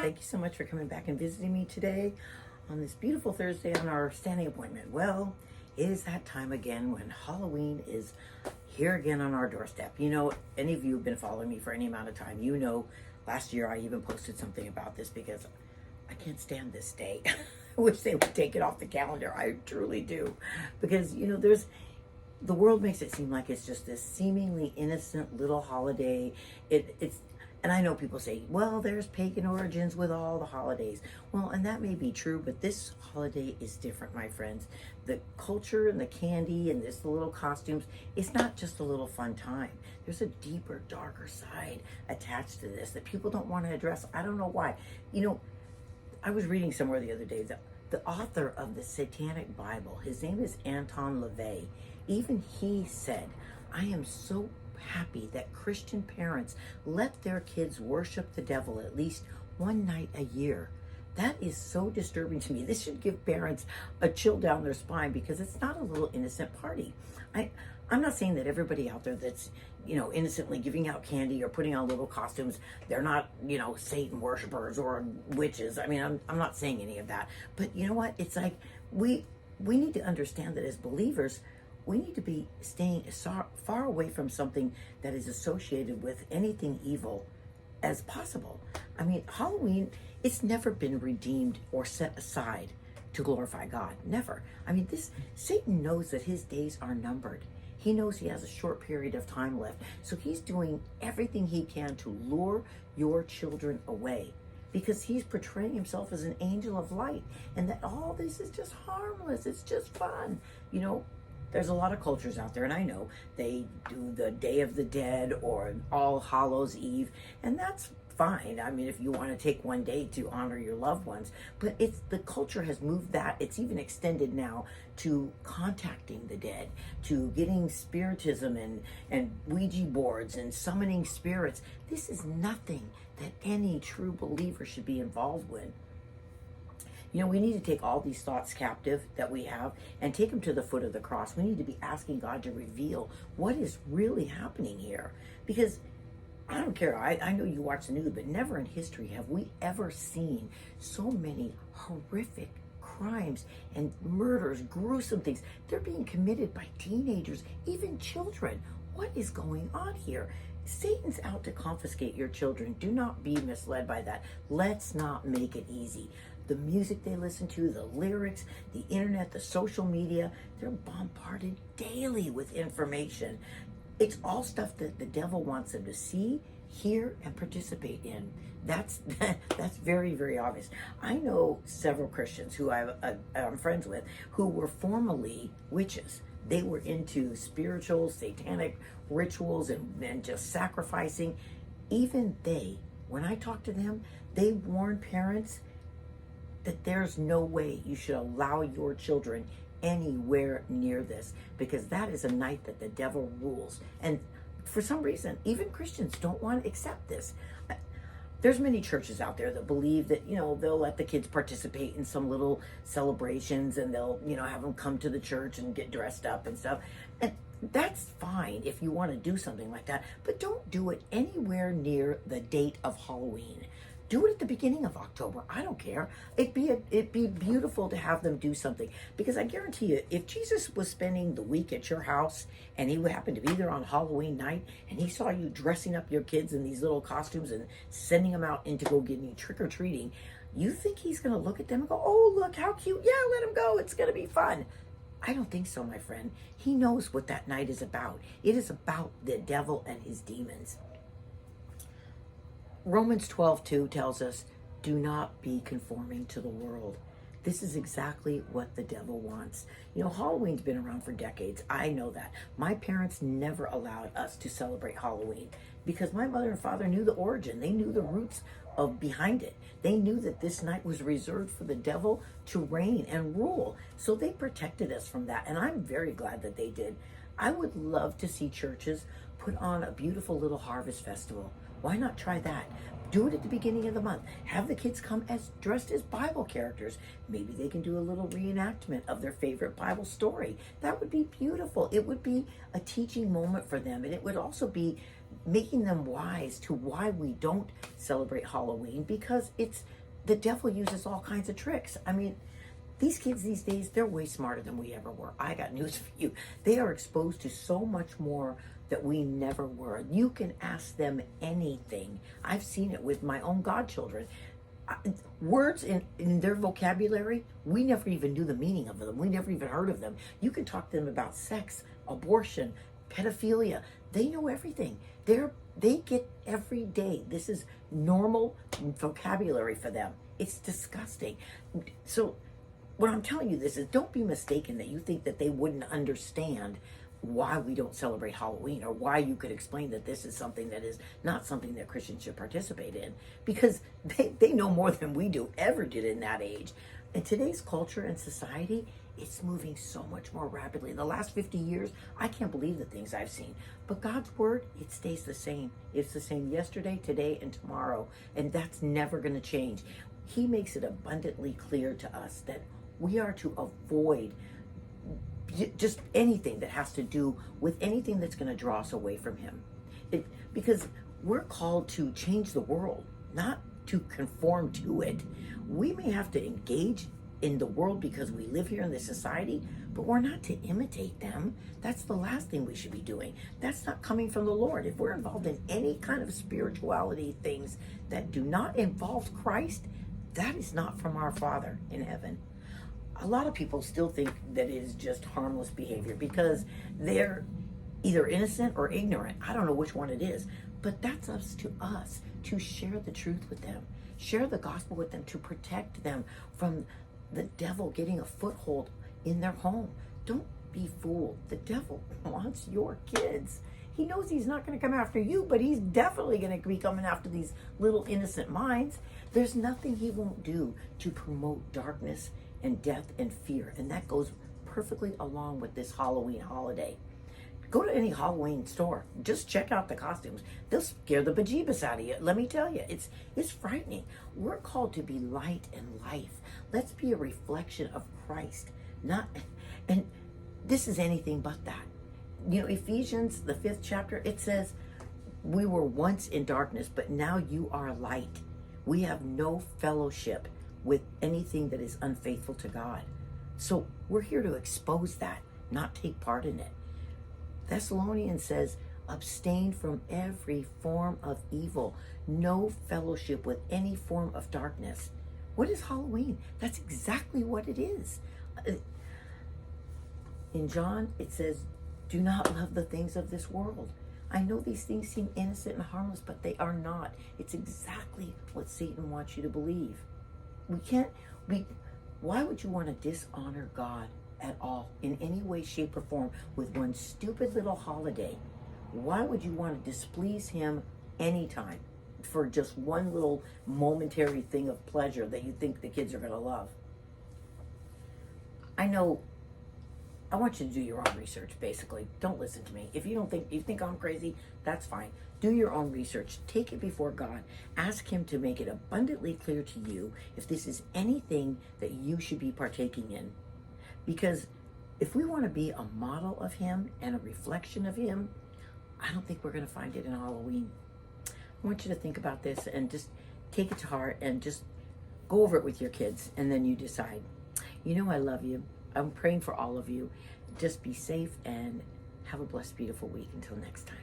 Thank you so much for coming back and visiting me today on this beautiful Thursday on our standing appointment. Well, it is that time again when Halloween is here again on our doorstep. You know, any of you have been following me for any amount of time, you know, last year I even posted something about this because I can't stand this day. I wish they would take it off the calendar. I truly do. Because, you know, the world makes it seem like it's just this seemingly innocent little holiday. And I know people say, well, there's pagan origins with all the holidays. Well, and that may be true, but this holiday is different, my friends. The culture and the candy and the little costumes, it's not just a little fun time. There's a deeper, darker side attached to this that people don't want to address. I don't know why. You know, I was reading somewhere the other day that the author of the Satanic Bible, his name is Anton LaVey, even he said, I am so happy that Christian parents let their kids worship the devil at least one night a year. That is so disturbing to me. This should give parents a chill down their spine because it's not a little innocent party. I'm not saying that everybody out there that's, you know, innocently giving out candy or putting on little costumes, they're not, you know, Satan worshipers or witches. I mean, I'm not saying any of that. But you know what? It's like we need to understand that as believers, we need to be staying as far away from something that is associated with anything evil as possible. I mean, Halloween, it's never been redeemed or set aside to glorify God. Never. I mean, Satan knows that his days are numbered. He knows he has a short period of time left. So he's doing everything he can to lure your children away because he's portraying himself as an angel of light and that all this is just harmless. It's just fun. You know, there's a lot of cultures out there, and I know they do the Day of the Dead or All Hallows Eve, and that's fine. I mean, if you want to take one day to honor your loved ones, but the culture has moved that. It's even extended now to contacting the dead, to getting spiritism and Ouija boards and summoning spirits. This is nothing that any true believer should be involved with. You know, we need to take all these thoughts captive that we have and take them to the foot of the cross. We need to be asking God to reveal what is really happening here. Because I don't care, I know you watch the news, but never in history have we ever seen so many horrific crimes and murders, gruesome things. They're being committed by teenagers, even children. What is going on here? Satan's out to confiscate your children. Do not be misled by that. Let's not make it easy. The music they listen to, the lyrics, the internet, the social media, they're bombarded daily with information. It's all stuff that the devil wants them to see, hear, and participate in. That's very, very obvious. I know several Christians who I'm friends with who were formerly witches. They were into spiritual, satanic rituals and just sacrificing. Even they, when I talk to them, they warn parents that there's no way you should allow your children anywhere near this because that is a night that the devil rules. And for some reason, even Christians don't want to accept this. There's many churches out there that believe that, you know, they'll let the kids participate in some little celebrations and they'll, you know, have them come to the church and get dressed up and stuff. And that's fine if you want to do something like that, but don't do it anywhere near the date of Halloween. Do it at the beginning of October. I don't care. It'd be beautiful to have them do something because I guarantee you, if Jesus was spending the week at your house and he happened to be there on Halloween night and he saw you dressing up your kids in these little costumes and sending them out into go getting trick-or-treating, you think he's going to look at them and go, oh, look, how cute. Yeah, let him go. It's going to be fun. I don't think so, my friend. He knows what that night is about. It is about the devil and his demons. Romans 12:2 tells us, do not be conforming to the world. This is exactly what the devil wants. You know, Halloween's been around for decades. I know that. My parents never allowed us to celebrate Halloween because my mother and father knew the origin. They knew the roots of behind it. They knew that this night was reserved for the devil to reign and rule. So they protected us from that. And I'm very glad that they did. I would love to see churches put on a beautiful little harvest festival. Why not try that? Do it at the beginning of the month. Have the kids come dressed as Bible characters. Maybe they can do a little reenactment of their favorite Bible story. That would be beautiful. It would be a teaching moment for them. And it would also be making them wise to why we don't celebrate Halloween, because the devil uses all kinds of tricks. I mean, these kids these days, they're way smarter than we ever were. I got news for you. They are exposed to so much more that we never were. You can ask them anything. I've seen it with my own godchildren. Words in their vocabulary, we never even knew the meaning of them. We never even heard of them. You can talk to them about sex, abortion, pedophilia. They know everything. They get every day. This is normal vocabulary for them. It's disgusting. So what I'm telling you this is, don't be mistaken that you think that they wouldn't understand why we don't celebrate Halloween, or why you could explain that this is something that is not something that Christians should participate in, because they know more than we do ever did in that age. In today's culture and society, it's moving so much more rapidly. The last 50 years, I can't believe the things I've seen. But God's word, it stays the same. It's the same yesterday, today, and tomorrow. And that's never going to change. He makes it abundantly clear to us that we are to avoid just anything that has to do with anything that's going to draw us away from him. Because we're called to change the world, not to conform to it. We may have to engage in the world because we live here in this society, but we're not to imitate them. That's the last thing we should be doing. That's not coming from the Lord. If we're involved in any kind of spirituality things that do not involve Christ, that is not from our Father in heaven. A lot of people still think that it is just harmless behavior because they're either innocent or ignorant. I don't know which one it is, but that's up to us to share the truth with them, share the gospel with them, to protect them from the devil getting a foothold in their home. Don't be fooled. The devil wants your kids. He knows he's not going to come after you, but he's definitely going to be coming after these little innocent minds. There's nothing he won't do to promote darkness and death and fear. And that goes perfectly along with this Halloween holiday. Go to any Halloween store. Just check out the costumes. They'll scare the bejeebus out of you. Let me tell you, it's frightening. We're called to be light and life. Let's be a reflection of Christ. And this is anything but that. You know, Ephesians, the 5th chapter, it says, we were once in darkness, but now you are light. We have no fellowship with anything that is unfaithful to God. So we're here to expose that, not take part in it. Thessalonians says, abstain from every form of evil, no fellowship with any form of darkness. What is Halloween? That's exactly what it is. In John, it says, do not love the things of this world. I know these things seem innocent and harmless, but they are not. It's exactly what Satan wants you to believe. Why would you want to dishonor God at all in any way, shape, or form with one stupid little holiday? Why would you want to displease him anytime for just one little momentary thing of pleasure that you think the kids are going to love? I want you to do your own research, basically. Don't listen to me. If you think I'm crazy, that's fine. Do your own research. Take it before God. Ask him to make it abundantly clear to you if this is anything that you should be partaking in. Because if we want to be a model of him and a reflection of him, I don't think we're going to find it in Halloween. I want you to think about this and just take it to heart and just go over it with your kids, and then you decide. You know I love you. I'm praying for all of you. Just be safe and have a blessed, beautiful week. Until next time.